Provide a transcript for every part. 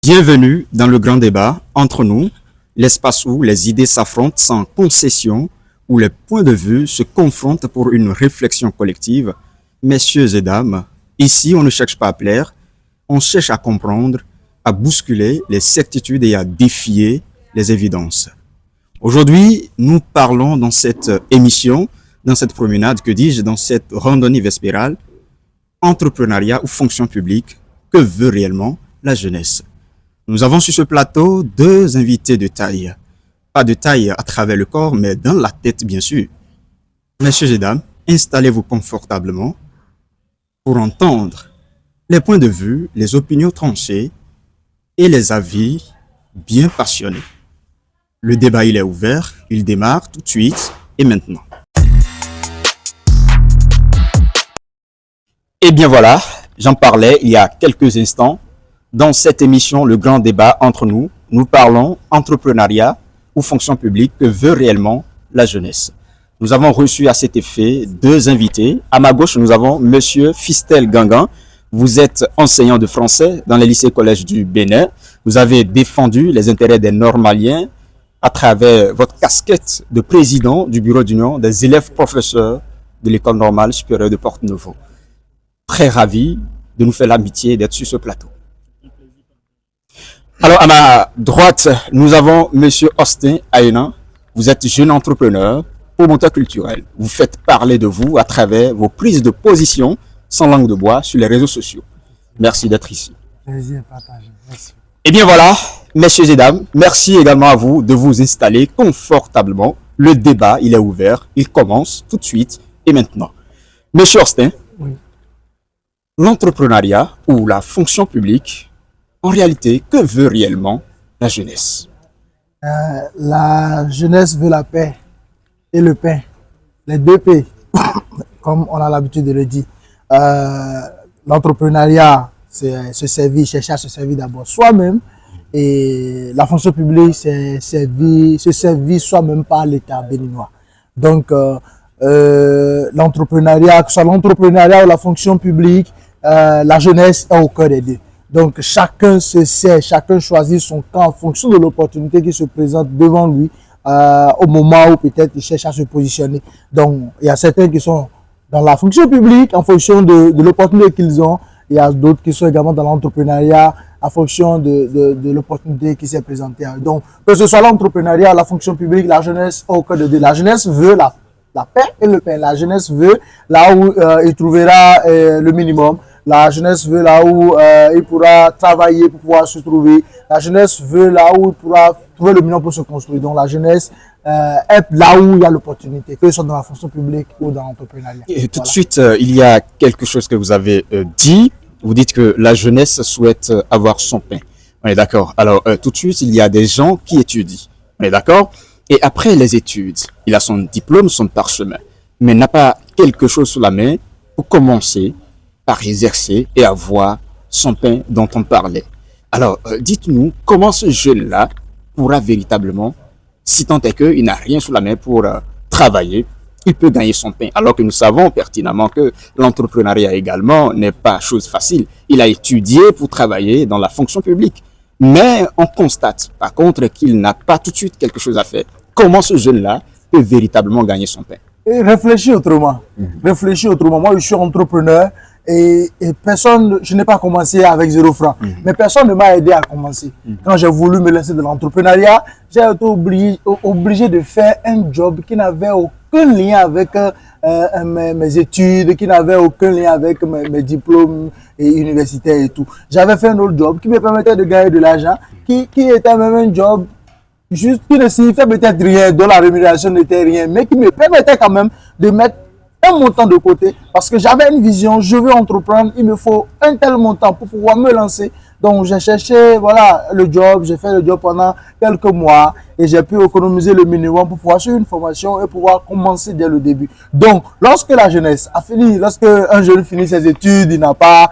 Bienvenue dans le grand débat entre nous, l'espace où les idées s'affrontent sans concession, où les points de vue se confrontent pour une réflexion collective. Messieurs et dames, ici on ne cherche pas à plaire, on cherche à comprendre, à bousculer les certitudes et à défier les évidences. Aujourd'hui, nous parlons dans cette émission, dans cette promenade, que dis-je, dans cette randonnée vespérale, entrepreneuriat ou fonction publique, que veut réellement la jeunesse? Nous avons sur ce plateau deux invités de taille. Pas de taille à travers le corps, mais dans la tête, bien sûr. Messieurs et dames, installez-vous confortablement pour entendre les points de vue, les opinions tranchées et les avis bien passionnés. Le débat, il est ouvert, il démarre tout de suite et maintenant. Et bien voilà, j'en parlais il y a quelques instants. Dans cette émission, le grand débat entre nous, nous parlons entrepreneuriat ou fonction publique, que veut réellement la jeunesse. Nous avons reçu à cet effet deux invités. À ma gauche, nous avons Monsieur Fistel Gangan. Vous êtes enseignant de français dans les lycées collèges du Bénin. Vous avez défendu les intérêts des Normaliens à travers votre casquette de président du bureau d'union des élèves professeurs de l'école normale supérieure de Porte-Novo. Très ravi de nous faire l'amitié d'être sur ce plateau. Alors, à ma droite, nous avons Monsieur Austin Ayenan. Vous êtes jeune entrepreneur, promoteur culturel. Vous faites parler de vous à travers vos prises de position sans langue de bois sur les réseaux sociaux. Merci d'être ici. Plaisir partagé. Merci. Et bien voilà, messieurs et dames, merci également à vous de vous installer confortablement. Le débat, il est ouvert, il commence tout de suite et maintenant. Monsieur Austin, Oui. l'entrepreneuriat ou la fonction publique, en réalité, que veut réellement la jeunesse? La jeunesse veut la paix et le pain. Les deux P, comme on a l'habitude de le dire. L'entrepreneuriat, c'est se servir, chercher à se servir d'abord soi-même. Et la fonction publique, c'est se servir soi-même par l'État béninois. Donc, l'entrepreneuriat, que ce soit l'entrepreneuriat ou la fonction publique, la jeunesse est au cœur des deux. Donc, chacun se sert, chacun choisit son camp en fonction de l'opportunité qui se présente devant lui au moment où peut-être il cherche à se positionner. Donc, il y a certains qui sont dans la fonction publique en fonction de l'opportunité qu'ils ont. Il y a d'autres qui sont également dans l'entrepreneuriat en fonction de l'opportunité qui s'est présentée à eux. Donc, que ce soit l'entrepreneuriat, la fonction publique, la jeunesse au cœur de deux. La jeunesse veut la paix et le pain. La jeunesse veut là où il trouvera le minimum. La jeunesse veut là où il pourra travailler pour pouvoir se trouver. La jeunesse veut là où il pourra trouver le minimum pour se construire. Donc la jeunesse est là où il y a l'opportunité, que ce soit dans la fonction publique ou dans l'entrepreneuriat. Et tout de suite, il y a quelque chose que vous avez dit. Vous dites que la jeunesse souhaite avoir son pain. On est d'accord. Alors, tout de suite, il y a des gens qui étudient. On est d'accord. Et après les études, il a son diplôme, son parchemin, mais n'a pas quelque chose sous la main pour commencer par exercer et avoir son pain dont on parlait. Alors, dites-nous, comment ce jeune-là pourra véritablement, si tant est qu'il n'a rien sous la main pour travailler, il peut gagner son pain, alors que nous savons pertinemment que l'entrepreneuriat également n'est pas chose facile. Il a étudié pour travailler dans la fonction publique, mais on constate par contre qu'il n'a pas tout de suite quelque chose à faire. Comment ce jeune-là peut véritablement gagner son pain? Et réfléchis autrement. Réfléchis autrement. Moi, je suis entrepreneur et personne, je n'ai pas commencé avec 0 francs, mais personne ne m'a aidé à commencer. Quand j'ai voulu me lancer dans l'entrepreneuriat, j'ai été obligé de faire un job qui n'avait aucun lien avec mes études, qui n'avait aucun lien avec mes diplômes universitaires et tout. J'avais fait un autre job qui me permettait de gagner de l'argent, qui était même un job juste qui ne signifiait peut-être rien, dont la rémunération n'était rien, mais qui me permettait quand même de mettre un montant de côté parce que j'avais une vision, je veux entreprendre, il me faut un tel montant pour pouvoir me lancer. Donc j'ai cherché le job, j'ai fait le job pendant quelques mois et j'ai pu économiser le minimum pour pouvoir suivre une formation et pouvoir commencer dès le début. Donc lorsque la jeunesse a fini, lorsque un jeune finit ses études, il n'a pas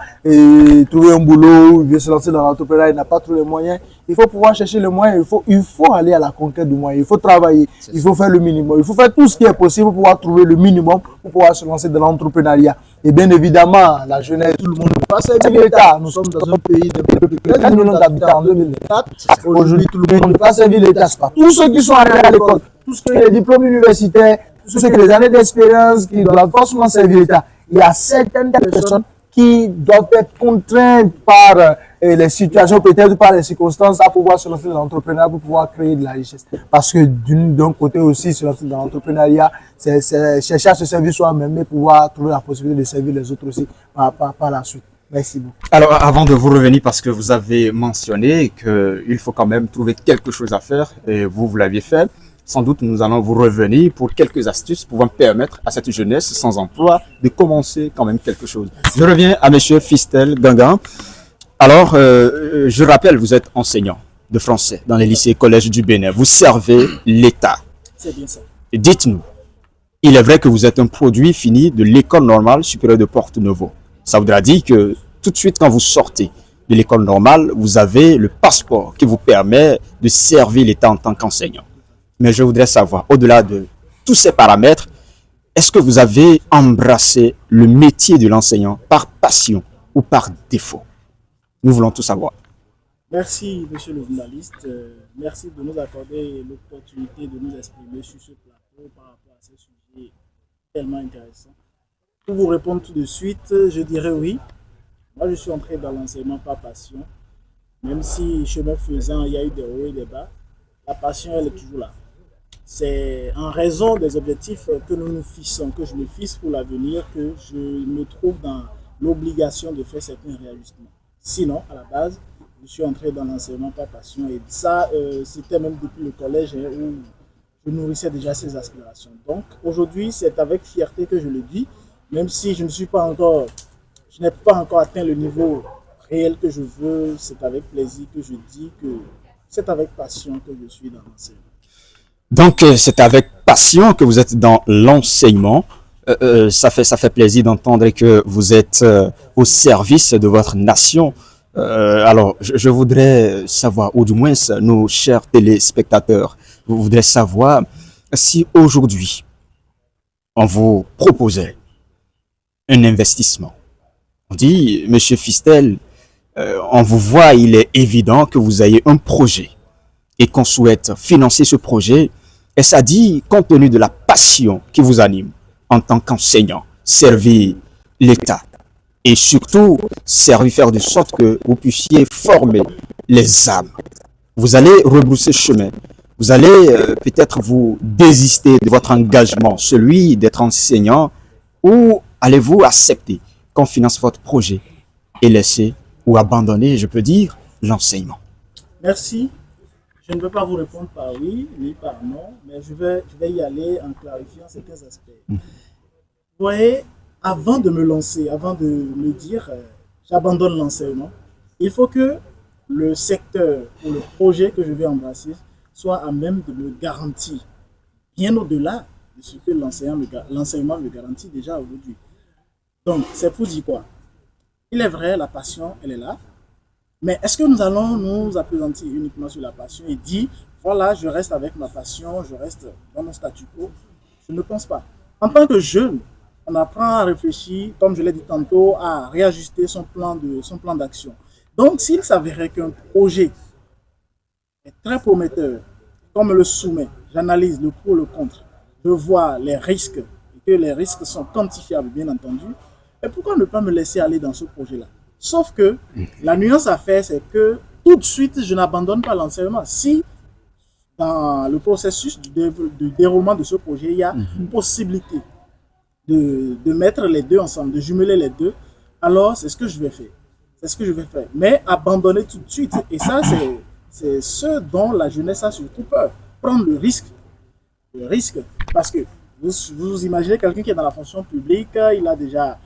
trouvé un boulot, il veut se lancer dans l'entrepreneuriat, il n'a pas trouvé les moyens, il faut pouvoir chercher les moyens, il faut aller à la conquête du moyen, il faut travailler, il faut faire le minimum, il faut faire tout ce qui est possible pour pouvoir trouver le minimum pour pouvoir se lancer dans l'entrepreneuriat. Et bien évidemment, la jeunesse, tout le monde pas servir l'État. Nous sommes dans un pays de plus de 13 millions d'habitants en 2024. Aujourd'hui, tout le monde ne peut pas servir l'État. C'est pas tous ceux qui sont allés à l'école, tous ceux qui ont les diplômes universitaires, tous ceux qui ont les années d'expérience, qui doivent forcément servir l'État. Il y a certaines personnes qui doivent être contraintes par les situations, peut-être par les circonstances, à pouvoir se lancer dans l'entrepreneuriat pour pouvoir créer de la richesse. Parce que d'un côté aussi, se lancer dans l'entrepreneuriat, c'est chercher à se servir soi-même, mais pouvoir trouver la possibilité de servir les autres aussi par la suite. Merci beaucoup. Alors, avant de vous revenir, parce que vous avez mentionné qu'il faut quand même trouver quelque chose à faire, et vous l'aviez fait, sans doute nous allons vous revenir pour quelques astuces pouvant permettre à cette jeunesse sans emploi de commencer quand même quelque chose. Je reviens à monsieur Fistel Gangan. Alors, je rappelle, vous êtes enseignant de français dans les lycées et collèges du Bénin. Vous servez l'État. C'est bien ça. Dites-nous, il est vrai que vous êtes un produit fini de l'école normale supérieure de Porto-Novo. Ça voudra dire que tout de suite, quand vous sortez de l'école normale, vous avez le passeport qui vous permet de servir l'État en tant qu'enseignant. Mais je voudrais savoir, au-delà de tous ces paramètres, est-ce que vous avez embrassé le métier de l'enseignant par passion ou par défaut? Nous voulons tout savoir. Merci, monsieur le journaliste. Merci de nous accorder l'opportunité de nous exprimer sur ce plateau par rapport à ce sujet tellement intéressant. Pour vous répondre tout de suite, je dirais oui. Moi, je suis entré dans l'enseignement par passion. Même si, chemin faisant, il y a eu des hauts et des bas, la passion, elle est toujours là. C'est en raison des objectifs que nous nous fixons, que je me fixe pour l'avenir, que je me trouve dans l'obligation de faire certains réajustements. Sinon, à la base, je suis entré dans l'enseignement par passion et ça, c'était même depuis le collège où je nourrissais déjà ces aspirations. Donc, aujourd'hui, c'est avec fierté que je le dis, même si je n'ai pas encore atteint le niveau réel que je veux, c'est avec plaisir que je dis que c'est avec passion que je suis dans l'enseignement. Donc, c'est avec passion que vous êtes dans l'enseignement. Ça fait plaisir d'entendre que vous êtes au service de votre nation. Alors, je voudrais savoir, ou du moins nos chers téléspectateurs, vous voudrez savoir si aujourd'hui, on vous proposait un investissement. On dit, monsieur Fistel, on vous voit, il est évident que vous ayez un projet et qu'on souhaite financer ce projet. Et ça dit, compte tenu de la passion qui vous anime en tant qu'enseignant, servir l'État et surtout servir, faire de sorte que vous puissiez former les âmes. Vous allez rebrousser chemin. Vous allez peut-être vous désister de votre engagement, celui d'être enseignant, ou allez-vous accepter qu'on finance votre projet et laisser ou abandonner, je peux dire, l'enseignement. Merci. Je ne peux pas vous répondre par oui, ni par non, mais je vais y aller en clarifiant certains aspects. Vous voyez, avant de me lancer, avant de me dire j'abandonne l'enseignement, il faut que le secteur ou le projet que je vais embrasser soit à même de me garantir, bien au-delà de ce que l'enseignement me garantit déjà aujourd'hui. Donc, c'est pour dire quoi? Il est vrai, la passion, elle est là. Mais est-ce que nous allons nous appesantir uniquement sur la passion et dire, voilà, je reste avec ma passion, je reste dans mon statu quo? Je ne pense pas. En tant que jeune, on apprend à réfléchir, comme je l'ai dit tantôt, à réajuster son plan d'action. Donc, s'il s'avérait qu'un projet est très prometteur, qu'on me le soumet, j'analyse le pour, le contre, je vois les risques, et que les risques sont quantifiables, bien entendu, et pourquoi ne pas me laisser aller dans ce projet-là? Sauf que la nuance à faire, c'est que tout de suite, je n'abandonne pas l'enseignement. Si dans le processus du déroulement de ce projet, il y a une possibilité de mettre les deux ensemble, de jumeler les deux, alors c'est ce que je vais faire. C'est ce que je vais faire. Mais abandonner tout de suite, et ça, c'est ce dont la jeunesse a surtout peur. Prendre le risque. Le risque, parce que vous imaginez quelqu'un qui est dans la fonction publique, il a déjà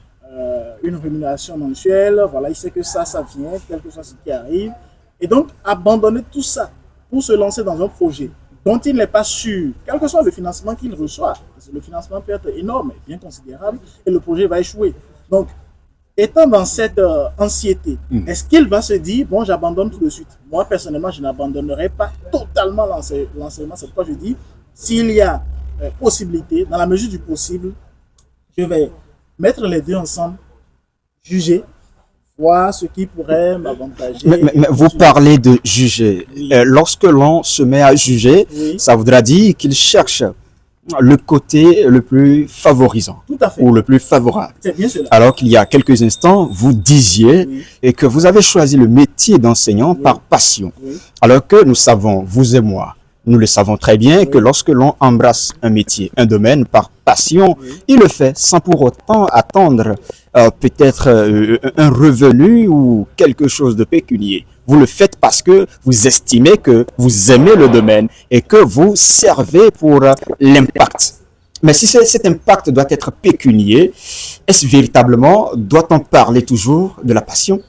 une rémunération mensuelle, voilà, il sait que ça vient, quelque chose qui arrive. Et donc, abandonner tout ça pour se lancer dans un projet dont il n'est pas sûr, quel que soit le financement qu'il reçoit, parce que le financement peut être énorme, bien considérable, et le projet va échouer. Donc, étant dans cette anxiété, est-ce qu'il va se dire, bon, j'abandonne tout de suite? Moi, personnellement, je n'abandonnerai pas totalement l'enseignement. C'est pourquoi je dis, s'il y a possibilité, dans la mesure du possible, je vais mettre les deux ensemble, juger, voir ce qui pourrait m'avantager. Mais vous parlez de juger. Oui. Lorsque l'on se met à juger, Oui. ça voudra dire qu'il cherche le côté le plus favorisant Tout à fait. ou le plus favorable. C'est bien cela. Alors qu'il y a quelques instants, vous disiez Oui. et que vous avez choisi le métier d'enseignant Oui. par passion. Oui. Alors que nous savons, vous et moi, nous le savons très bien que lorsque l'on embrasse un métier, un domaine par passion, Oui. il le fait sans pour autant attendre peut-être un revenu ou quelque chose de pécunier. Vous le faites parce que vous estimez que vous aimez le domaine et que vous servez pour l'impact. Mais si cet impact doit être pécunier, est-ce véritablement, doit-on parler toujours de la passion?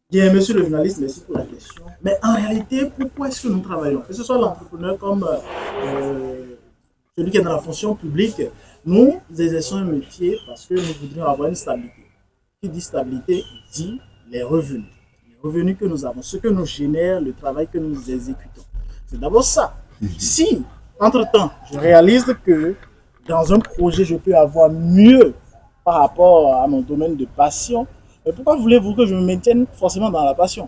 Bien, monsieur le journaliste, merci pour la question. Mais en réalité, pourquoi est-ce que nous travaillons? Que ce soit l'entrepreneur comme celui qui est dans la fonction publique, nous exerçons un métier parce que nous voudrions avoir une stabilité. Qui dit stabilité dit les revenus. Les revenus que nous avons, ce que nous génère, le travail que nous exécutons. C'est d'abord ça. Si, entre-temps, je réalise que dans un projet, je peux avoir mieux par rapport à mon domaine de passion, mais pourquoi voulez-vous que je me maintienne forcément dans la passion?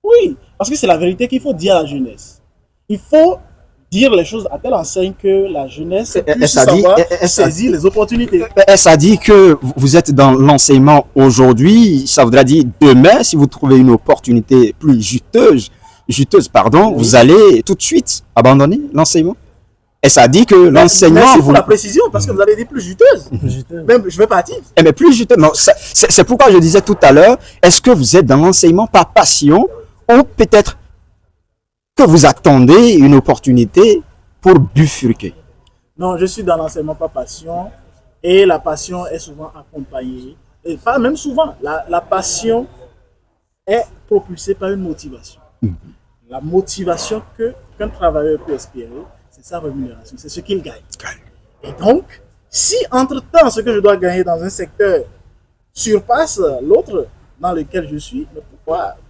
Oui, parce que c'est la vérité qu'il faut dire à la jeunesse. Il faut dire les choses à telle enseigne que la jeunesse puisse savoir saisir les opportunités. Ça dit que vous êtes dans l'enseignement aujourd'hui, ça voudra dire demain, si vous trouvez une opportunité plus juteuse, Oui. vous allez tout de suite abandonner l'enseignement. Et ça dit que l'enseignement... Merci pour la précision, parce que vous avez dit plus juteuse. Même, je vais partir. Mais plus juteux, non, c'est pourquoi je disais tout à l'heure, est-ce que vous êtes dans l'enseignement par passion ou peut-être que vous attendez une opportunité pour bifurquer? Non, je suis dans l'enseignement par passion, et la passion est souvent accompagnée, et pas même souvent, la passion est propulsée par une motivation. La motivation qu'un travailleur peut espérer, c'est sa rémunération, c'est ce qu'il gagne. Et donc, si entre-temps, ce que je dois gagner dans un secteur surpasse l'autre dans lequel je suis, mais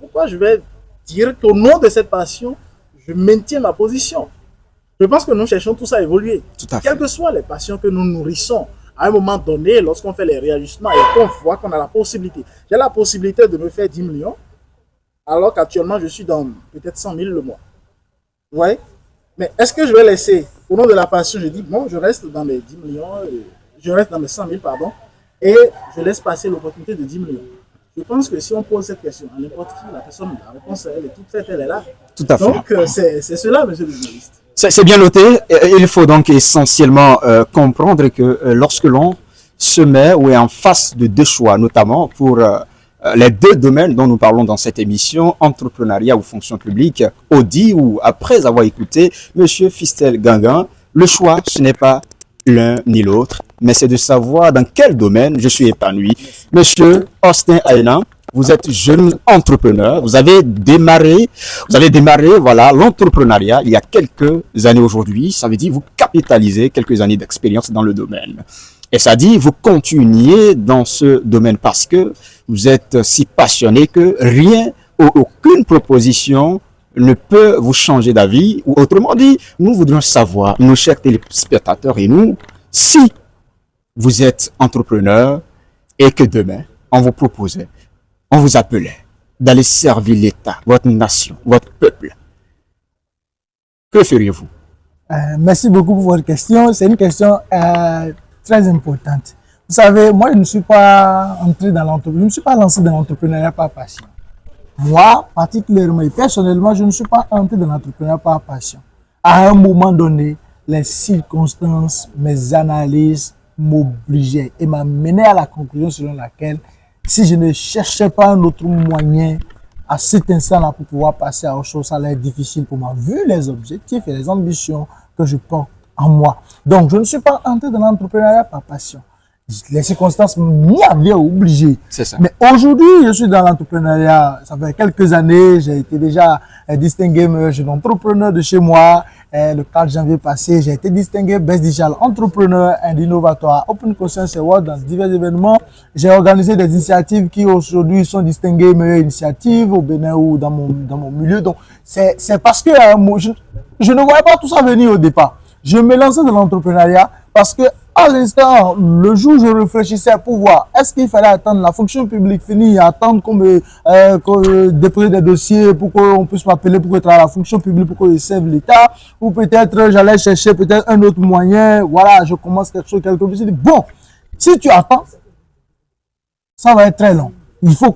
pourquoi je vais dire qu'au nom de cette passion, je maintiens ma position? Je pense que nous cherchons tous à évoluer. Tout à fait. Quelles que soient les passions que nous nourrissons, à un moment donné, lorsqu'on fait les réajustements et qu'on voit qu'on a la possibilité, j'ai la possibilité de me faire 10 millions, alors qu'actuellement, je suis dans peut-être 100 000 le mois. Vous voyez? Mais est-ce que je vais laisser, au nom de la passion, je dis, bon, je reste dans mes 10 millions, je reste dans mes 100 000, pardon, et je laisse passer l'opportunité de 10 millions. Je pense que si on pose cette question à n'importe qui, la réponse, elle est toute faite, elle est là. Tout à fait. Donc, c'est cela, monsieur le journaliste. C'est bien noté. Il faut donc essentiellement comprendre que lorsque l'on se met ou est en face de deux choix, notamment pour les deux domaines dont nous parlons dans cette émission, entrepreneuriat ou fonction publique, Audi ou après avoir écouté Monsieur Fistel Gangan, le choix, ce n'est pas l'un ni l'autre, mais c'est de savoir dans quel domaine je suis épanoui. Monsieur Austin Aina, vous êtes jeune entrepreneur, vous avez démarré, voilà, l'entrepreneuriat il y a quelques années aujourd'hui, ça veut dire vous capitalisez quelques années d'expérience dans le domaine. Et ça dit, vous continuez dans ce domaine parce que vous êtes si passionné que rien ou aucune proposition ne peut vous changer d'avis. Ou autrement dit, nous voudrions savoir, nos chers téléspectateurs et nous, si vous êtes entrepreneur et que demain, on vous proposait, on vous appelait d'aller servir l'État, votre nation, votre peuple. Que feriez-vous? Merci beaucoup pour votre question. C'est une question très importante. Vous savez, moi, je ne suis pas entré dans l'entrepreneuriat, je ne suis pas lancé dans l'entrepreneuriat par passion. Moi, particulièrement et personnellement, je ne suis pas entré dans l'entrepreneuriat par passion. À un moment donné, les circonstances, mes analyses m'obligeaient et m'amenaient à la conclusion selon laquelle, si je ne cherchais pas un autre moyen à cet instant-là pour pouvoir passer à autre chose, ça allait être difficile pour moi, vu les objectifs et les ambitions que je porte en moi. Donc, je ne suis pas entré dans l'entrepreneuriat par passion. Les circonstances m'y avaient obligé. C'est ça. Mais aujourd'hui, je suis dans l'entrepreneuriat. Ça fait quelques années, j'ai été déjà distingué jeune entrepreneur de chez moi. Le 4 janvier passé, j'ai été distingué Best Digital Entrepreneur and Innovatoire Open Conscience Award dans divers événements. J'ai organisé des initiatives qui aujourd'hui sont distinguées meilleures initiatives au Bénin ou dans mon milieu. Donc, c'est parce que je ne voyais pas tout ça venir au départ. Je me lançais dans l'entrepreneuriat parce que À l'instant, le jour où je réfléchissais pour voir, est-ce qu'il fallait attendre la fonction publique finie, attendre qu'on déposer des dossiers pour qu'on puisse m'appeler pour être à la fonction publique, pour que je serve l'État, ou peut-être j'allais chercher peut-être un autre moyen, voilà, je commence quelque chose, quelque chose. Je me suis dit, bon, si tu attends, ça va être très long. Il faut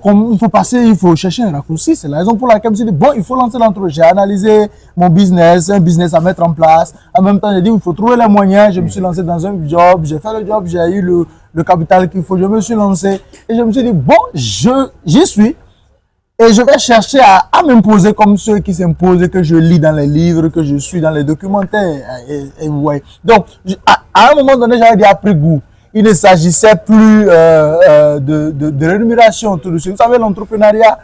passer, il faut chercher un raccourci. C'est la raison pour laquelle je me suis dit, bon, il faut lancer l'entreprise. J'ai analysé mon business, un business à mettre en place. En même temps, j'ai dit, il faut trouver les moyens. Je me suis lancé dans un job. J'ai fait le job, j'ai eu le capital qu'il faut. Je me suis lancé et je me suis dit, bon, j'y suis. Et je vais chercher à m'imposer comme ceux qui s'imposent, que je lis dans les livres, que je suis dans les documentaires. Et ouais. Donc, à un moment donné, j'avais déjà pris goût. Il ne s'agissait plus de rémunération tout de suite. Vous savez, l'entrepreneuriat,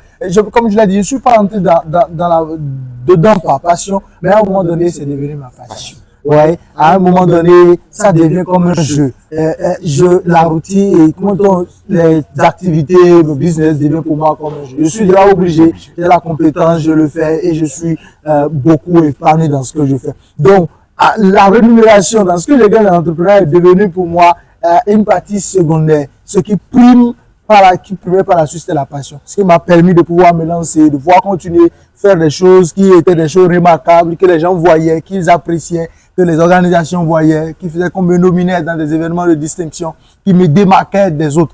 comme je l'ai dit, je ne suis pas entré dedans par passion, mais à un moment donné, c'est devenu ma passion. Ouais, à un moment donné, ça devient comme un jeu. La routine et les activités, le business devient pour moi comme un jeu. Je suis déjà obligé, j'ai la compétence, je le fais et je suis beaucoup épanoui dans ce que je fais. Donc, la rémunération dans ce que je gagne dans l'entrepreneuriat est devenu pour moi une partie secondaire. Ce qui prime qui primait par la suite, c'était la passion. Ce qui m'a permis de pouvoir me lancer, de pouvoir continuer à faire des choses qui étaient des choses remarquables, que les gens voyaient, qu'ils appréciaient, que les organisations voyaient, qui faisaient qu'on me nominait dans des événements de distinction, qui me démarquaient des autres.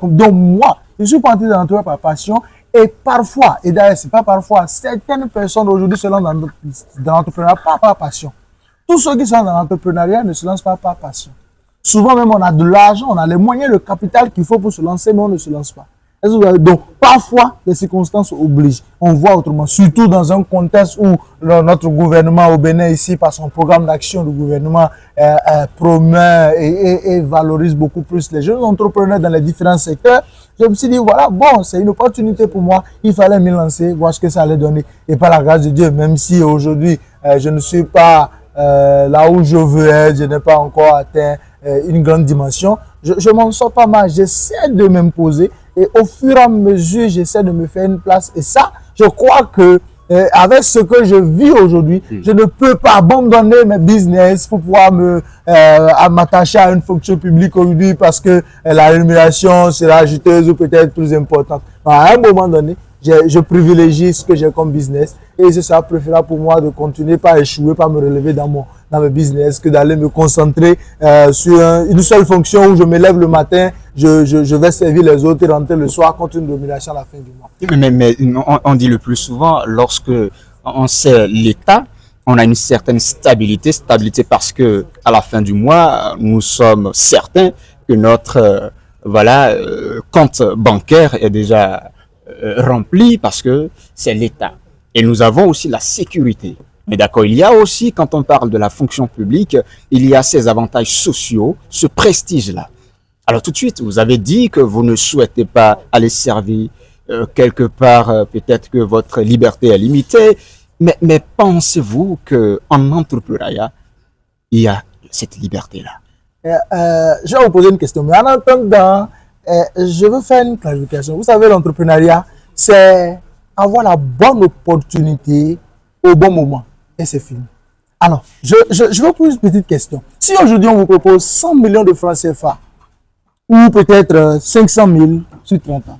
Donc moi, je suis parti dans l'entrepreneuriat par passion et parfois, et d'ailleurs c'est pas parfois, certaines personnes aujourd'hui se lancent dans l'entrepreneuriat pas par passion. Tous ceux qui sont dans l'entrepreneuriat ne se lancent pas par passion. Souvent même, on a de l'argent, on a les moyens, le capital qu'il faut pour se lancer, mais on ne se lance pas. Donc, parfois, les circonstances obligent. On voit autrement, surtout dans un contexte où notre gouvernement au Bénin, ici, par son programme d'action, le gouvernement promeut et valorise beaucoup plus les jeunes entrepreneurs dans les différents secteurs. Je me suis dit, voilà, bon, c'est une opportunité pour moi. Il fallait me lancer, voir ce que ça allait donner. Et par la grâce de Dieu, même si aujourd'hui, je ne suis pas là où je veux être, je n'ai pas encore atteint une grande dimension, je m'en sors pas mal, j'essaie de m'imposer et au fur et à mesure j'essaie de me faire une place et ça, je crois que avec ce que je vis aujourd'hui, je ne peux pas abandonner mes business pour pouvoir m'attacher à une fonction publique aujourd'hui parce que la rémunération sera ajouteuse ou peut-être plus importante. À un moment donné, je privilégie ce que j'ai comme business et ce sera préférable pour moi de continuer pas échouer, pas me relever dans mes business que d'aller me concentrer sur une seule fonction où je me lève le matin, je vais servir les autres et rentrer le soir contre une domination à la fin du mois. Mais on dit le plus souvent, lorsque on sert l'État, on a une certaine stabilité parce que à la fin du mois, nous sommes certains que notre compte bancaire est déjà rempli parce que c'est l'État. Et nous avons aussi la sécurité. Mais d'accord, il y a aussi, quand on parle de la fonction publique, il y a ces avantages sociaux, ce prestige-là. Alors tout de suite, vous avez dit que vous ne souhaitez pas aller servir quelque part, peut-être que votre liberté est limitée, mais pensez-vous qu'en entrepreneuriat, il y a cette liberté-là? Je vais vous poser une question, mais en attendant, je veux faire une clarification. Vous savez, l'entrepreneuriat, c'est avoir la bonne opportunité au bon moment. Et c'est fini. Alors, je vais vous poser une petite question. Si aujourd'hui on vous propose 100 millions de francs CFA, ou peut-être 500 000 sur 30 ans,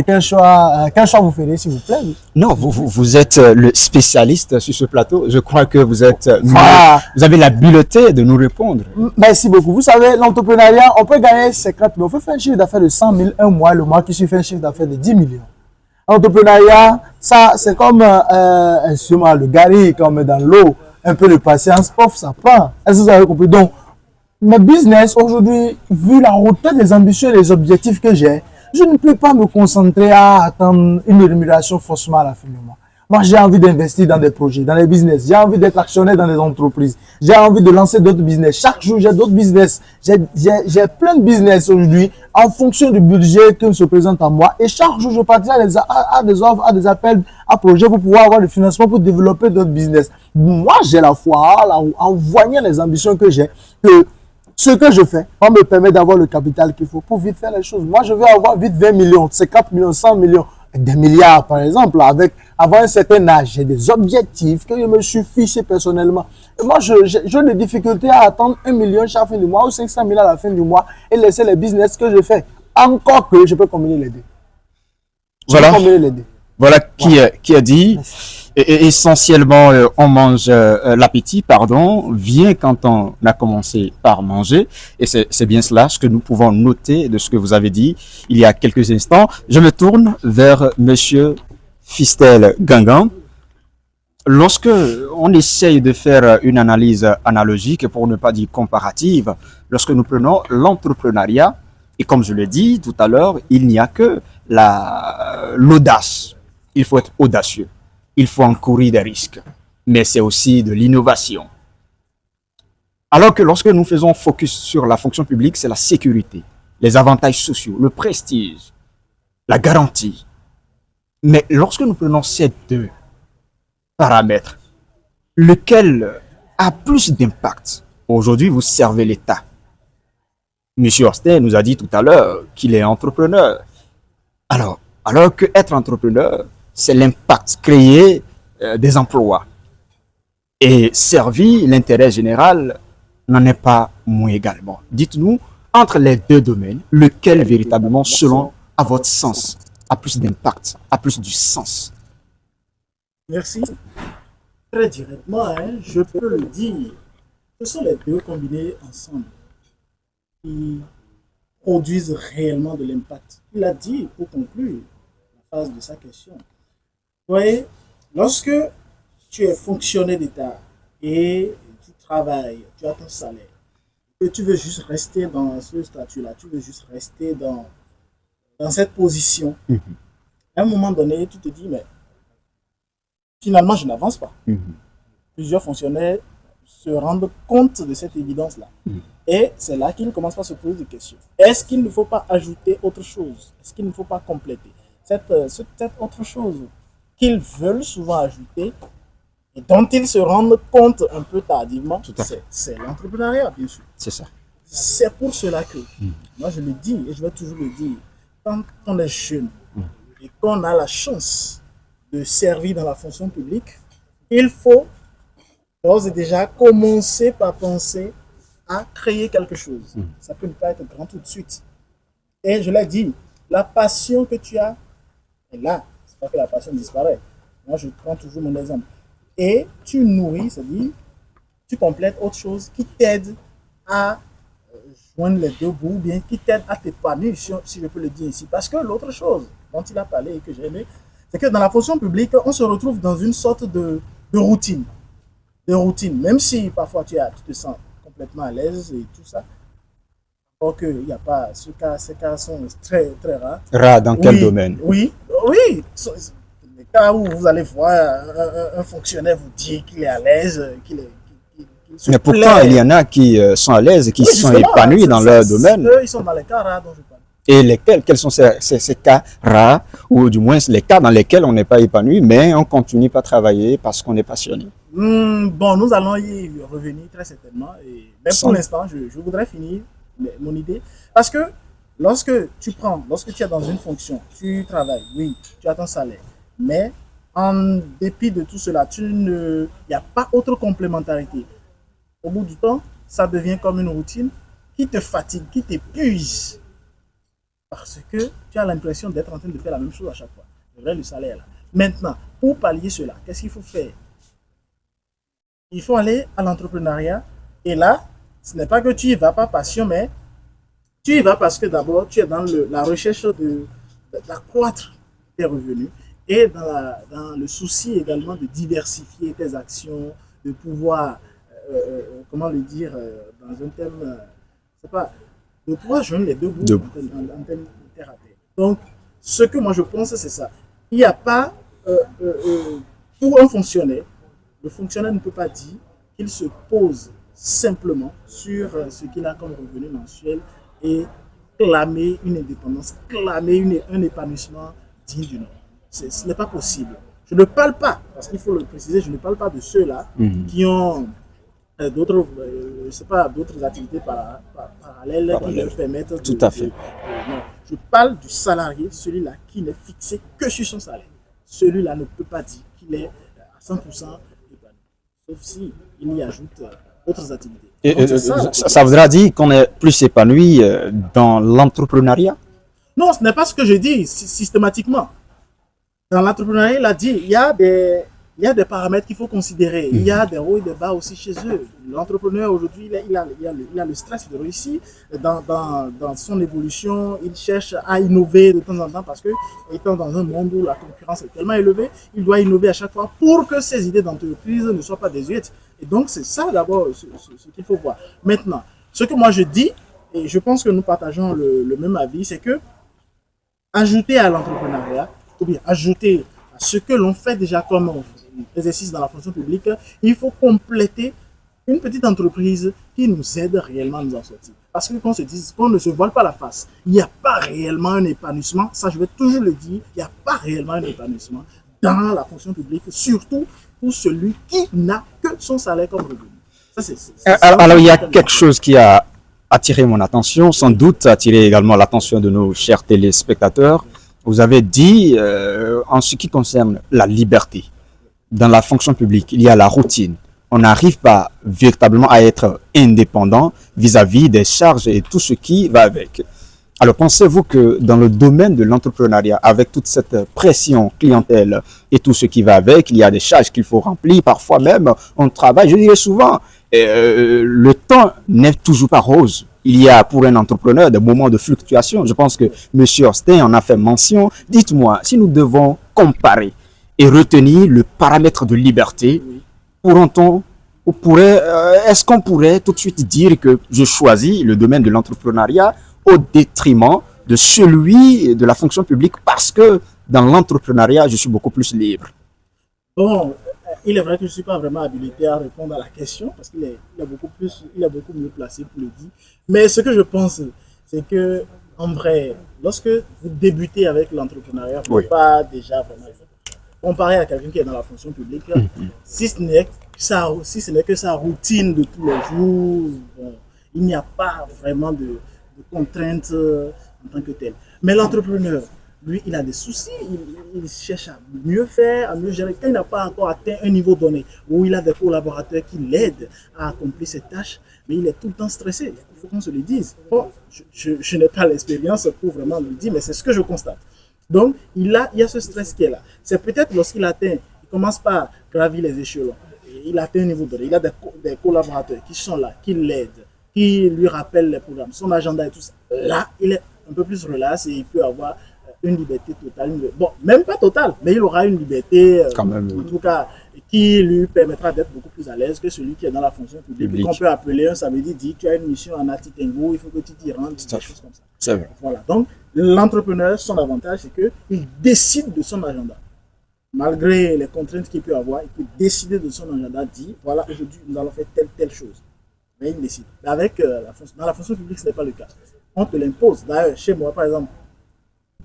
quel choix vous ferez, s'il vous plaît? Non, vous êtes le spécialiste sur ce plateau. Je crois que vous avez l'habileté de nous répondre. Merci beaucoup. Vous savez, l'entrepreneuriat, on peut gagner 50 000. On peut faire un chiffre d'affaires de 100 000 un mois, le mois qui suit fait un chiffre d'affaires de 10 millions. L'entrepreneuriat, ça, c'est comme le gari, comme dans l'eau. Un peu de patience, pof, ça prend. Est-ce que vous avez compris? Donc, mes business, aujourd'hui, vu la hauteur des ambitions et des objectifs que j'ai, je ne peux pas me concentrer à attendre une rémunération forcément à la fin du mois. Moi, j'ai envie d'investir dans des projets, dans les business. J'ai envie d'être actionnaire dans des entreprises. J'ai envie de lancer d'autres business. Chaque jour, j'ai d'autres business. J'ai plein de business aujourd'hui en fonction du budget qui se présente à moi. Et chaque jour, je participe à des offres, à des appels, à projets pour pouvoir avoir le financement pour développer d'autres business. Moi, j'ai la foi en voyant les ambitions que j'ai, que ce que je fais va me permettre d'avoir le capital qu'il faut pour vite faire les choses. Moi, je veux avoir vite 20 millions, 50 millions, 100 millions, des milliards, par exemple, avec, avant un certain âge, j'ai des objectifs que je me suis fixé personnellement. Et moi, j'ai des difficultés à attendre 1 million chaque fin du mois ou 500 000 à la fin du mois et laisser les business que je fais. Encore que je peux combiner les deux. Voilà. Combiner les deux. Voilà qui a dit. Et essentiellement, on mange l'appétit, pardon, vient quand on a commencé par manger. Et c'est bien cela ce que nous pouvons noter de ce que vous avez dit il y a quelques instants. Je me tourne vers Monsieur Fistel Gangan. Lorsque on essaye de faire une analyse analogique, pour ne pas dire comparative, lorsque nous prenons l'entrepreneuriat, et comme je l'ai dit tout à l'heure, il n'y a que l'audace. Il faut être audacieux. Il faut encourir des risques. Mais c'est aussi de l'innovation. Alors que lorsque nous faisons focus sur la fonction publique, c'est la sécurité, les avantages sociaux, le prestige, la garantie. Mais lorsque nous prenons ces deux paramètres, lequel a plus d'impact? Aujourd'hui, vous servez l'État. Monsieur Austin nous a dit tout à l'heure qu'il est entrepreneur. Alors que être entrepreneur, c'est l'impact, créer des emplois. Et servir l'intérêt général n'en est pas moins également. Dites-nous, entre les deux domaines, lequel véritablement, selon à votre sens, a plus d'impact, a plus du sens? Merci. Très directement, hein, je peux le dire. Ce sont les deux combinés ensemble qui produisent réellement de l'impact. Il a dit, pour conclure la phase de sa question, vous voyez, lorsque tu es fonctionnaire d'État et tu travailles, tu as ton salaire, et tu veux juste rester dans ce statut-là, tu veux juste rester dans cette position, à un moment donné, tu te dis, mais finalement, je n'avance pas. Plusieurs fonctionnaires se rendent compte de cette évidence-là. Et c'est là qu'ils commencent à se poser des questions. Est-ce qu'il ne faut pas ajouter autre chose? Est-ce qu'il ne faut pas compléter cette autre chose qu'ils veulent souvent ajouter et dont ils se rendent compte un peu tardivement? C'est l'entrepreneuriat, bien sûr. C'est ça. C'est pour cela que, moi je le dis et je vais toujours le dire, quand on est jeune et qu'on a la chance de servir dans la fonction publique, il faut d'ores et déjà commencer par penser à créer quelque chose. Ça peut ne pas être grand tout de suite. Et je l'ai dit, la passion que tu as est là. C'est pas que la passion disparaît. Moi, je prends toujours mon exemple. Et tu nourris, c'est-à-dire, tu complètes autre chose qui t'aide à joindre les deux bouts, ou bien qui t'aide à t'épanouir, si je peux le dire ici. Parce que l'autre chose dont il a parlé et que j'ai aimé, c'est que dans la fonction publique, on se retrouve dans une sorte de routine. Même si parfois tu te sens complètement à l'aise et tout ça. Or qu'il n'y a pas ces cas sont très, très rares. Rares dans quel domaine? Oui. Les cas où vous allez voir un fonctionnaire vous dire qu'il est à l'aise, mais pourtant, il y en a qui sont à l'aise et qui sont épanouis dans leur domaine. Eux, ils sont dans les cas rares dont je parle. Et quels sont ces cas rares, ou du moins les cas dans lesquels on n'est pas épanoui, mais on continue pas à travailler parce qu'on est passionné? Bon, nous allons y revenir très certainement. Et même pour l'instant, je voudrais finir mon idée. Parce que lorsque tu es dans une fonction, tu travailles, oui, tu as ton salaire. Mais en dépit de tout cela, il n'y a pas autre complémentarité. Au bout du temps, ça devient comme une routine qui te fatigue, qui t'épuise. Parce que tu as l'impression d'être en train de faire la même chose à chaque fois. C'est vrai, le salaire là. Maintenant, pour pallier cela, qu'est-ce qu'il faut faire? Il faut aller à l'entrepreneuriat. Et là, ce n'est pas que tu y vas par passion, mais tu y vas parce que d'abord, tu es dans la recherche d'accroître tes revenus et dans le souci également de diversifier tes actions, de pouvoir, comment le dire, dans un thème, c'est pas, de pouvoir joindre les deux bouts en termes terre à terre. Donc, ce que moi je pense, c'est ça. Il n'y a pas, pour un fonctionnaire, le fonctionnaire ne peut pas dire qu'il se pose simplement sur ce qu'il a comme revenu mensuel et clamer une indépendance, clamer un épanouissement digne du nom. Ce n'est pas possible. Je ne parle pas, parce qu'il faut le préciser, je ne parle pas de ceux-là qui ont d'autres activités parallèles qui leur permettent Tout à fait. non. Je parle du salarié, celui-là qui n'est fixé que sur son salaire. Celui-là ne peut pas dire qu'il est à 100% épanoui, sauf si il y ajoute autres activités. Donc, Ça voudra dire qu'on est plus épanoui dans l'entrepreneuriat? Non, ce n'est pas ce que je dis systématiquement. Dans l'entrepreneuriat, il a dit il y a des paramètres qu'il faut considérer. Il y a des hauts et des bas aussi chez eux. L'entrepreneur aujourd'hui, il a le stress de réussir dans son évolution. Il cherche à innover de temps en temps parce que, étant dans un monde où la concurrence est tellement élevée, il doit innover à chaque fois pour que ses idées d'entreprise ne soient pas désuètes. Et donc, c'est ça d'abord ce qu'il faut voir. Maintenant, ce que moi je dis, et je pense que nous partageons le même avis, c'est que ajouter à l'entrepreneuriat, ou bien ajouter à ce que l'on fait déjà comme exercice dans la fonction publique, il faut compléter une petite entreprise qui nous aide réellement à nous en sortir. Parce que qu'on se dise, qu'on ne se voile pas la face, il n'y a pas réellement un épanouissement, ça je vais toujours le dire, il n'y a pas réellement un épanouissement dans la fonction publique, surtout pour celui qui n'a que son salaire comme revenu. Alors il y a quelque chose qui a attiré mon attention, sans doute attiré également l'attention de nos chers téléspectateurs. Vous avez dit, en ce qui concerne la liberté, dans la fonction publique, il y a la routine. On n'arrive pas véritablement à être indépendant vis-à-vis des charges et tout ce qui va avec. Alors, pensez-vous que dans le domaine de l'entrepreneuriat, avec toute cette pression clientèle et tout ce qui va avec, il y a des charges qu'il faut remplir, parfois même on travaille, je dirais souvent, le temps n'est toujours pas rose. Il y a pour un entrepreneur des moments de fluctuation. Je pense que M. Austin en a fait mention. Dites-moi, si nous devons comparer et retenir le paramètre de liberté, est-ce qu'on pourrait tout de suite dire que je choisis le domaine de l'entrepreneuriat au détriment de celui de la fonction publique parce que dans l'entrepreneuriat, je suis beaucoup plus libre? Bon, il est vrai que je ne suis pas vraiment habilité à répondre à la question parce qu'il est beaucoup mieux placé pour le dire. Mais ce que je pense, c'est que, en vrai, lorsque vous débutez avec l'entrepreneuriat, vous n'êtes pas déjà vraiment comparé à quelqu'un qui est dans la fonction publique, si ce n'est que sa routine de tous les jours, bon, il n'y a pas vraiment de contraintes en tant que telles. Mais l'entrepreneur, lui, il a des soucis, il cherche à mieux faire, à mieux gérer. Quand il n'a pas encore atteint un niveau donné où il a des collaborateurs qui l'aident à accomplir ses tâches, mais il est tout le temps stressé. Il faut qu'on se le dise. Bon, je n'ai pas l'expérience pour vraiment le dire, mais c'est ce que je constate. Donc, il y a ce stress qui est là. C'est peut-être lorsqu'il atteint, il commence par gravir les échelons, il atteint un niveau donné, il a des collaborateurs qui sont là, qui l'aident, qui lui rappellent les programmes, son agenda et tout ça. Là, il est un peu plus relax et il peut avoir une liberté totale. Bon, même pas totale, mais il aura une liberté, quand même, en tout cas, qui lui permettra d'être beaucoup plus à l'aise que celui qui est dans la fonction publique. Qu'on peut appeler un samedi, dit tu as une mission en Atitengo, il faut que tu t'y rendes, des choses comme ça. C'est vrai. Voilà. Donc, l'entrepreneur, son avantage, c'est qu'il décide de son agenda. Malgré les contraintes qu'il peut avoir, il peut décider de son agenda, dire voilà, aujourd'hui, nous allons faire telle chose. Mais il décide. Mais dans la fonction publique, ce n'est pas le cas. On te l'impose. D'ailleurs, chez moi, par exemple,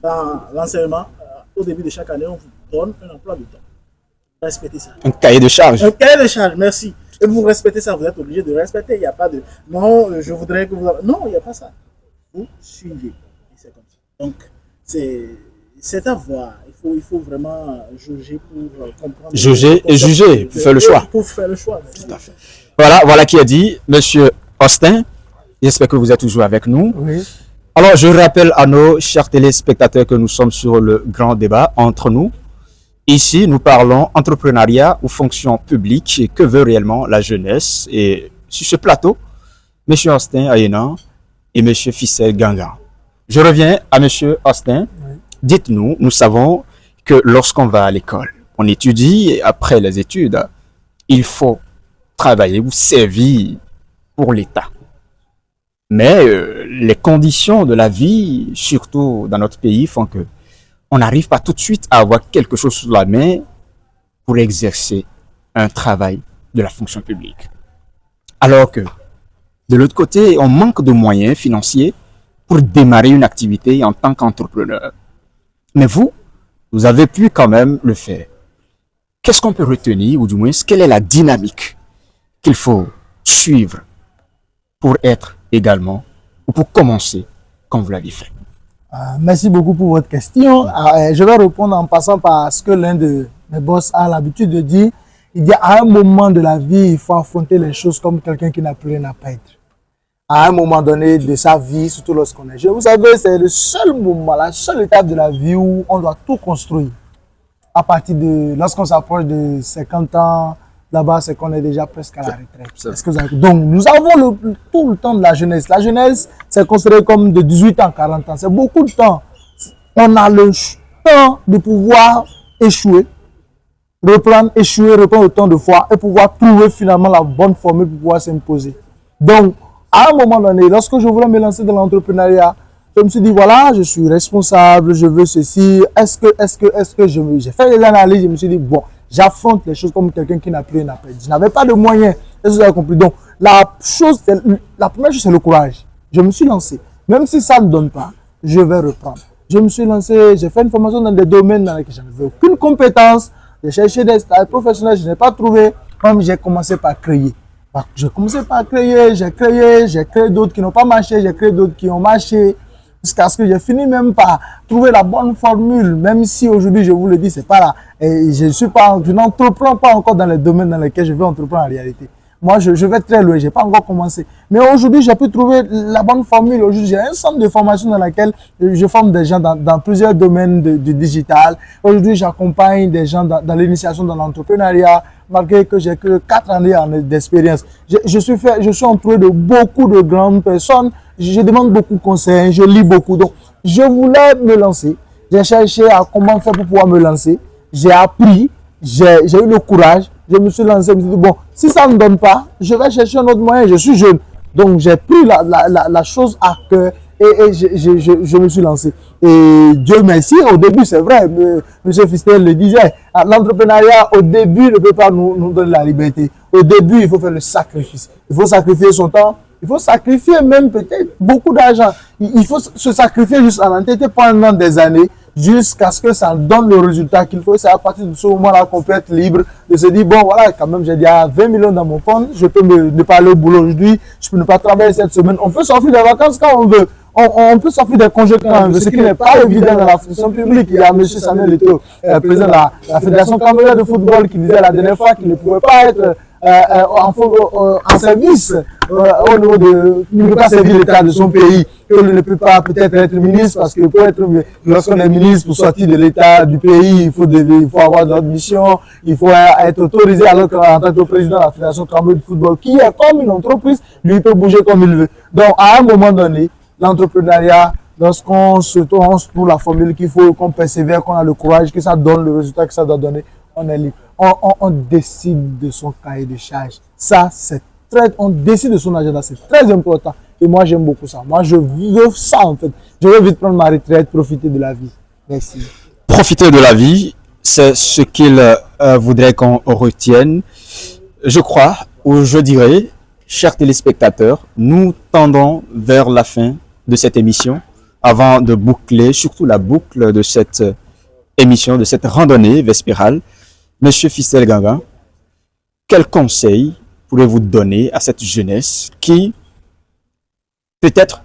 dans l'enseignement, au début de chaque année, on vous donne un emploi du temps. Respectez ça. Un cahier de charge. Un cahier de charge, merci. Et vous respectez ça, vous êtes obligé de respecter. Il n'y a pas de non, je voudrais que vous. Non, il n'y a pas ça. Vous suivez. Et c'est comme ça. Donc, c'est à voir. Il faut vraiment jauger pour comprendre. Jauger et juger, pour faire le choix. Pour faire le choix. Tout à fait. Voilà qui a dit, Monsieur Austin. J'espère que vous êtes toujours avec nous. Oui. Alors, je rappelle à nos chers téléspectateurs que nous sommes sur le grand débat entre nous. Ici, nous parlons entrepreneuriat ou fonction publique et que veut réellement la jeunesse. Et sur ce plateau, M. Austin Ayena et M. Ficelle Gangan. Je reviens à M. Austin. Oui. Dites-nous, nous savons que lorsqu'on va à l'école, on étudie et après les études, il faut travailler ou servir pour l'État. Mais les conditions de la vie, surtout dans notre pays, font que on n'arrive pas tout de suite à avoir quelque chose sous la main pour exercer un travail de la fonction publique. Alors que, de l'autre côté, on manque de moyens financiers pour démarrer une activité en tant qu'entrepreneur. Mais vous avez pu quand même le faire. Qu'est-ce qu'on peut retenir, ou du moins, quelle est la dynamique qu'il faut suivre pour être également, ou pour commencer, comme vous l'avez fait? Merci beaucoup pour votre question. Je vais répondre en passant par ce que l'un de mes boss a l'habitude de dire. Il dit à un moment de la vie, il faut affronter les choses comme quelqu'un qui n'a plus rien à perdre. À un moment donné de sa vie, surtout lorsqu'on est jeune. Vous savez, c'est le seul moment, la seule étape de la vie où on doit tout construire. À partir de, lorsqu'on s'approche de 50 ans, là-bas, c'est qu'on est déjà presque à la retraite. Donc, nous avons tout le temps de la jeunesse. La jeunesse, c'est considéré comme de 18 ans, 40 ans. C'est beaucoup de temps. On a le temps de pouvoir échouer, reprendre autant de fois et pouvoir trouver finalement la bonne formule pour pouvoir s'imposer. Donc, à un moment donné, lorsque je voulais me lancer dans l'entrepreneuriat, je me suis dit, voilà, je suis responsable, je veux ceci. J'ai fait des analyses, je me suis dit, bon, j'affronte les choses comme quelqu'un qui n'a plus rien à perdre. Je n'avais pas de moyens. Est-ce que vous avez compris? Donc, la première chose, c'est le courage. Je me suis lancé. Même si ça ne donne pas, je vais reprendre. Je me suis lancé, j'ai fait une formation dans des domaines dans lesquels je n'avais aucune compétence. J'ai cherché des stages professionnels, je n'ai pas trouvé. Comme j'ai commencé par créer. J'ai commencé par créer, j'ai créé d'autres qui n'ont pas marché, j'ai créé d'autres qui ont marché. Jusqu'à ce que j'ai fini même par trouver la bonne formule, même si aujourd'hui, je vous le dis, c'est pas là. Et je n'entreprends pas encore dans les domaines dans lesquels je veux entreprendre en réalité. Moi, je vais très loin, je n'ai pas encore commencé. Mais aujourd'hui, j'ai pu trouver la bonne formule. Aujourd'hui, j'ai un centre de formation dans lequel je forme des gens dans plusieurs domaines du digital. Aujourd'hui, j'accompagne des gens dans l'initiation dans l'entrepreneuriat, malgré que j'ai que 4 années d'expérience. Je suis entouré de beaucoup de grandes personnes. Je demande beaucoup de conseils, je lis beaucoup. Donc, je voulais me lancer. J'ai cherché à comment faire pour pouvoir me lancer. J'ai appris, j'ai eu le courage. Je me suis lancé, je me suis dit, bon, si ça ne donne pas, je vais chercher un autre moyen. Je suis jeune. Donc, j'ai pris la chose à cœur et je me suis lancé. Et Dieu merci, au début, c'est vrai, M. Fistel le disait, l'entrepreneuriat, au début, ne peut pas nous donner la liberté. Au début, il faut faire le sacrifice. Il faut sacrifier son temps. Il faut sacrifier même peut-être beaucoup d'argent. Il faut se sacrifier juste à l'entêter pendant des années jusqu'à ce que ça donne le résultat qu'il faut. C'est à partir de ce moment-là qu'on peut être libre de se dire, bon voilà, quand même j'ai déjà 20 millions dans mon compte, je peux ne pas aller au boulot aujourd'hui, je peux ne pas travailler cette semaine. On peut sortir des vacances quand on veut. On peut sortir des congés quand on veut, ce qui n'est pas évident dans la fonction publique. Il y a M. Samuel Eto'o, président de la Fédération camerounaise de football, qui disait la dernière fois qu'il ne pouvait pas être en service au niveau il ne peut pas servir l'état de son pays, qu'il ne peut pas peut-être être ministre parce que lorsqu'on est ministre pour sortir de l'état du pays, il faut avoir d'autres missions, il faut être autorisé alors qu'en tant que président de la Fédération camerounaise de football, qui est comme une entreprise, lui peut bouger comme il veut. Donc à un moment donné, l'entrepreneuriat, lorsqu'on se trouve la formule qu'il faut, qu'on persévère, qu'on a le courage, que ça donne le résultat que ça doit donner, on est libre. On décide de son cahier de charge. Ça, on décide de son agenda, c'est très important. Et moi, j'aime beaucoup ça. Moi, je veux ça, en fait. Je veux vite prendre ma retraite, profiter de la vie. Merci. Profiter de la vie, c'est ce qu'il voudrait qu'on retienne. Je crois, ou je dirais, chers téléspectateurs, nous tendons vers la fin de cette émission. Avant de boucler, surtout la boucle de cette émission, de cette randonnée vespérale, Monsieur Fistel Ganga, quel conseil pourrez-vous donner à cette jeunesse qui peut-être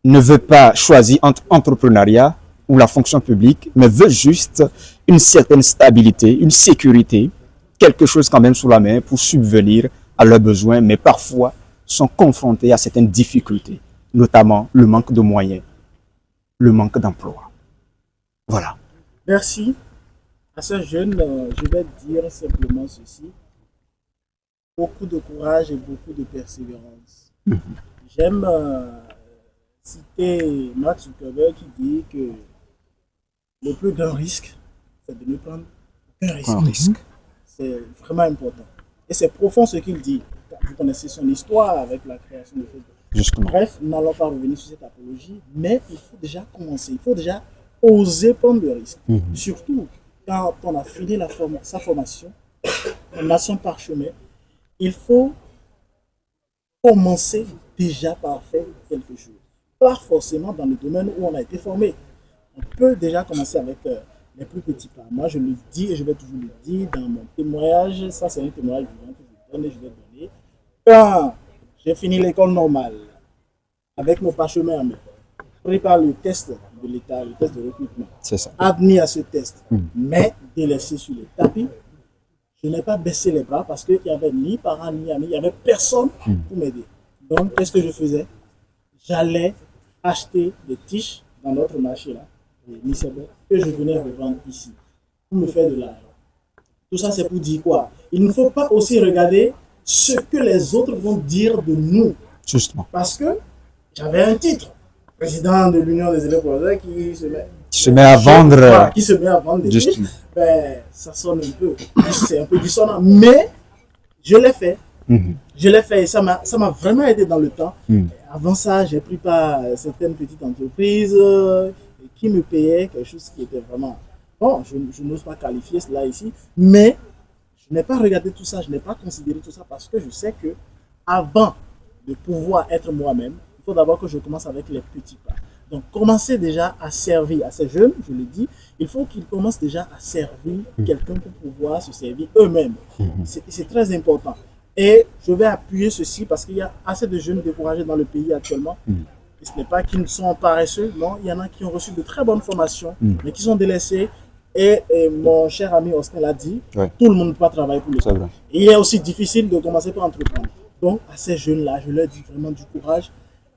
ne veut pas choisir entre entrepreneuriat ou la fonction publique, mais veut juste une certaine stabilité, une sécurité, quelque chose quand même sous la main pour subvenir à leurs besoins, mais parfois sont confrontés à certaines difficultés, notamment le manque de moyens, le manque d'emploi. Voilà. Merci. À ce jeune, je vais dire simplement ceci. Beaucoup de courage et beaucoup de persévérance. J'aime citer Mark Zuckerberg qui dit que le plus grand risque, c'est de ne prendre aucun risque. C'est vraiment important. Et c'est profond ce qu'il dit. Vous connaissez son histoire avec la création de Facebook. Justement. Bref, n'allons pas revenir sur cette apologie, mais il faut déjà commencer. Il faut déjà oser prendre le risque. Surtout quand on a fini sa formation, on a son parchemin, il faut commencer déjà par faire quelque chose. Pas forcément dans le domaine où on a été formé. On peut déjà commencer avec les plus petits pas. Moi, je le dis et je vais toujours le dire dans mon témoignage. Ça, c'est un témoignage vivant que je donne et je vais donner. Quand j'ai fini l'école normale, avec mon parchemin en main, prépare le test de l'État, le test de recrutement, C'est ça. admis à ce test, mais délaissé sur le tapis, je n'ai pas baissé les bras parce qu'il n'y avait ni parents ni amis, il n'y avait personne pour m'aider. Donc, qu'est-ce que je faisais? J'allais acheter des tiges dans notre marché là, que je venais revendre ici pour me faire de l'argent. Tout ça, c'est pour dire quoi? Il ne faut pas aussi regarder ce que les autres vont dire de nous. Justement. Parce que j'avais un titre, président de l'Union des élèves professeurs qui se met à vendre. Voilà, qui se met à vendre des titres. Ben, ça sonne un peu, c'est un peu dissonant, mais je l'ai fait. Je l'ai fait et ça m'a vraiment aidé dans le temps. Avant ça, j'ai pris par certaines petites entreprises qui me payaient quelque chose qui était vraiment... Bon, je n'ose pas qualifier cela ici, mais je n'ai pas regardé tout ça, je n'ai pas considéré tout ça parce que je sais que avant de pouvoir être moi-même, il faut d'abord que je commence avec les petits pas. Donc, commencer déjà à servir à ces jeunes, je le dis, il faut qu'ils commencent déjà à servir quelqu'un pour pouvoir se servir eux-mêmes. C'est très important. Et je vais appuyer ceci parce qu'il y a assez de jeunes découragés dans le pays actuellement. Et ce n'est pas qu'ils sont paresseux, non, il y en a qui ont reçu de très bonnes formations, mais qui sont délaissés. Et mon cher ami Austin l'a dit, tout le monde ne peut pas travailler pour le temps. Et il est aussi difficile de commencer par entreprendre. Donc, à ces jeunes-là, je leur dis vraiment du courage.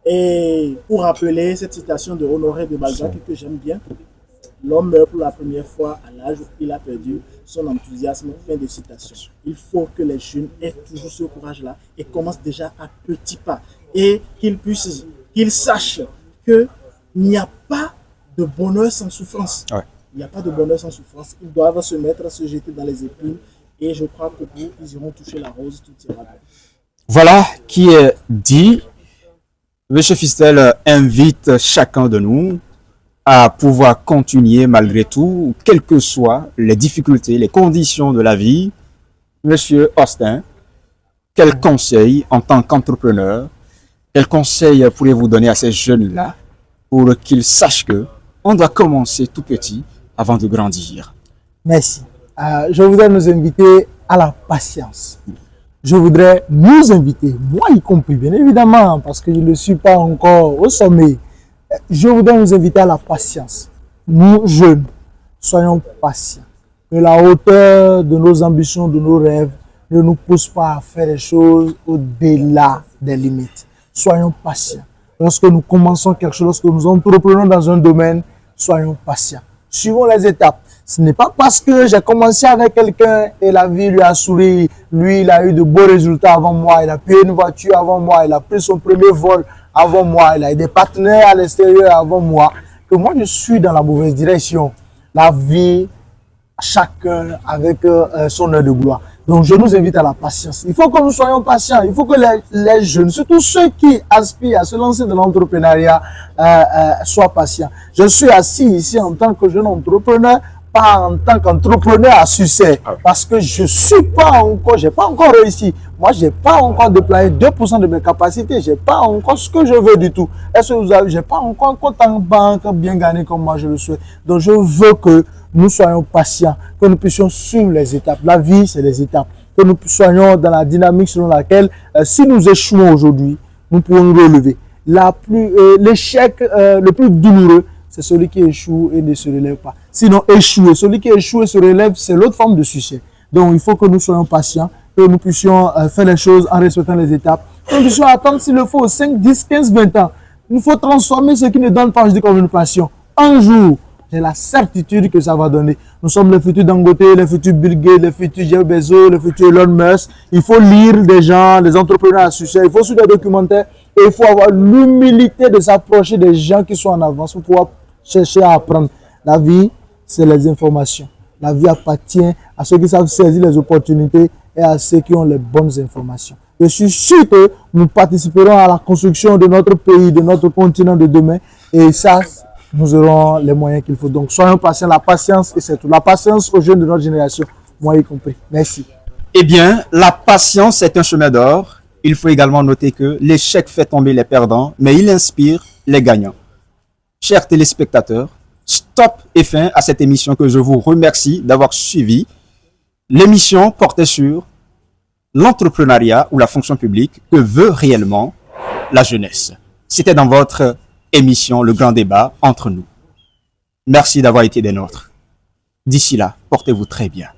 Et pour rappeler cette citation de Honoré de Balzac que j'aime bien, l'homme meurt pour la première fois à l'âge où il a perdu son enthousiasme. Fin de citation. Il faut que les jeunes aient toujours ce courage-là et commencent déjà à petits pas. Et qu'ils sachent qu'il n'y a pas de bonheur sans souffrance. Il n'y a pas de bonheur sans souffrance. Ils doivent se mettre à se jeter dans les épines. Et je crois que vous, ils iront toucher la rose, tout ira bien. Voilà qui est dit. Monsieur Fistel invite chacun de nous à pouvoir continuer malgré tout, quelles que soient les difficultés, les conditions de la vie. Monsieur Austin, quel conseil en tant qu'entrepreneur, quel conseil pourriez-vous donner à ces jeunes-là pour qu'ils sachent que on doit commencer tout petit avant de grandir? Merci. Je voudrais nous inviter à la patience. Je voudrais nous inviter, moi y compris, bien évidemment, parce que je ne suis pas encore au sommet. Je voudrais nous inviter à la patience. Nous, jeunes, soyons patients. Que la hauteur de nos ambitions, de nos rêves, ne nous pousse pas à faire les choses au-delà des limites. Soyons patients. Lorsque nous commençons quelque chose, lorsque nous entreprenons dans un domaine, soyons patients. Suivons les étapes. Ce n'est pas parce que j'ai commencé avec quelqu'un et la vie lui a souri, lui il a eu de beaux résultats avant moi, il a payé une voiture avant moi, il a pris son premier vol avant moi, il a eu des partenaires à l'extérieur avant moi, que moi je suis dans la mauvaise direction. La vie, chacun avec son heure de gloire. Donc je nous invite à la patience. Il faut que nous soyons patients. Il faut que les jeunes, surtout ceux qui aspirent à se lancer dans l'entrepreneuriat, soient patients. Je suis assis ici en tant que jeune entrepreneur, pas en tant qu'entrepreneur à succès, parce que je suis pas encore, j'ai pas encore réussi. Moi, j'ai pas encore déployé 2% de mes capacités. J'ai pas encore ce que je veux du tout. Est-ce que vous avez, j'ai pas encore un compte en banque bien gagné comme moi je le souhaite. Donc, je veux que nous soyons patients, que nous puissions suivre les étapes. La vie, c'est les étapes. Que nous soyons dans la dynamique selon laquelle, si nous échouons aujourd'hui, nous pourrons nous relever. L'échec le plus douloureux, c'est celui qui échoue et ne se relève pas. Sinon, échouer, celui qui échoue et se relève, c'est l'autre forme de succès. Donc, il faut que nous soyons patients, que nous puissions faire les choses en respectant les étapes. Que nous puissions attendre s'il le faut 5, 10, 15, 20 ans. Il faut transformer ce qui ne donne pas, je dis comme une passion. Un jour, j'ai la certitude que ça va donner. Nous sommes les futurs Dangote, les futurs Bill Gates, les futurs Jeff Bezos, les futurs Elon Musk. Il faut lire des gens, des entrepreneurs à succès. Il faut suivre des documentaires et il faut avoir l'humilité de s'approcher des gens qui sont en avance pour pouvoir chercher à apprendre. La vie, c'est les informations. La vie appartient à ceux qui savent saisir les opportunités et à ceux qui ont les bonnes informations. Je suis sûr que nous participerons à la construction de notre pays, de notre continent de demain. Et ça, nous aurons les moyens qu'il faut. Donc, soyons patients. La patience, et c'est tout. La patience aux jeunes de notre génération, moi y compris. Merci. Eh bien, la patience est un chemin d'or. Il faut également noter que l'échec fait tomber les perdants, mais il inspire les gagnants. Chers téléspectateurs, stop et fin à cette émission que je vous remercie d'avoir suivi. L'émission portait sur l'entrepreneuriat ou la fonction publique que veut réellement la jeunesse. C'était dans votre émission Le Grand Débat entre nous. Merci d'avoir été des nôtres. D'ici là, portez-vous très bien.